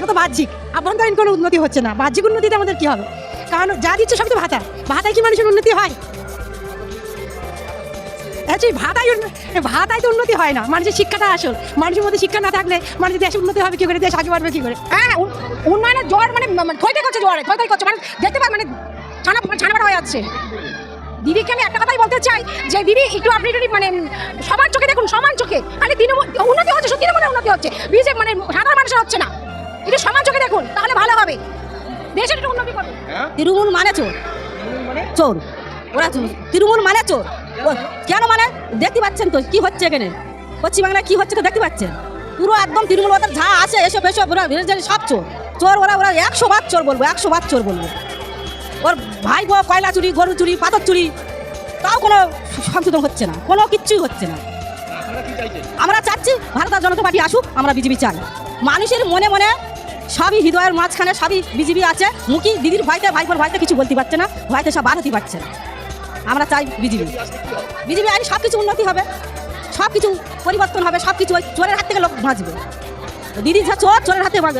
তো বাহ্যিক, আভ্যন্তরীণ কোনো উন্নতি হচ্ছে না। বাহ্যিক উন্নতিতে আমাদের কি হবে? কারণ যা দিচ্ছে সবই তো ভাতা। ভাতায় কি মানুষের উন্নতি হয়? অ্যাকচুয়ালি ভাতায় তো উন্নতি হয় না। মানুষের শিক্ষাটা আসল। মানুষের মধ্যে শিক্ষা না থাকলে মানুষের দেশ উন্নতি হবে কি করে, দেশ আগে বাড়বে কি করে? হ্যাঁ, উন্নয়নের জ্বর মানে থইতে করছে, জ্বরে থইতে করছে, মানে দেখতে পাই মানে ছানা হয়ে যাচ্ছে। দিদিকে আমি একটা কথাই বলতে চাই যে দিদি একটু আপনি যদি মানে সমান চোখে দেখুন, সমান চোখে খালি তৃণমূল উন্নতি হচ্ছে, সত্যি মনে উন্নতি হচ্ছে, বিজেপি মানে সাধারণ মানুষের হচ্ছে না। একটু সমান চোখে দেখুন, তাহলে ভালো হবে, দেশের একটু উন্নতি করবে। তৃণমূল মানে চোর, চোর ওরা তৃণমূল মানে চোর। কেন মানে দেখতে পাচ্ছেন তো কি হচ্ছে এখানে, পশ্চিমবাংলায় কি হচ্ছে তো দেখতে পাচ্ছেন। পুরো একদম তৃণমূল ওদের যা আছে এসব এসব ওরা সব চোর। চোর ওরা 100 বার চোর বলবো, 100 বার চোর বলবো। ওর ভাই বউ কয়লা চুরি, গরু চুরি, পাথর চুরি, তাও কোনো সংশোধন হচ্ছে না, কোনো কিচ্ছুই হচ্ছে না। আমরা চাচ্ছি ভারতীয় জনতা পার্টি আসুক, আমরা বিজেপি চাই। মানুষের মনে মনে সবই হৃদয়ের মাঝখানে সবই বিজেপি আছে। মুখী দিদির ভয়তে, ভাইপোর ভয়তে কিছু বলতে পারছে না, ভয়তে সব বার হতে পারছে না। আমরা চাই বিজেপি আই সব কিছু উন্নতি হবে, সব কিছু পরিবর্তন হবে, সব কিছু ওই চোরের হাত থেকে লোক বাঁচবে। দিদি যা চোর, চোরের হাতে বাঁচবে।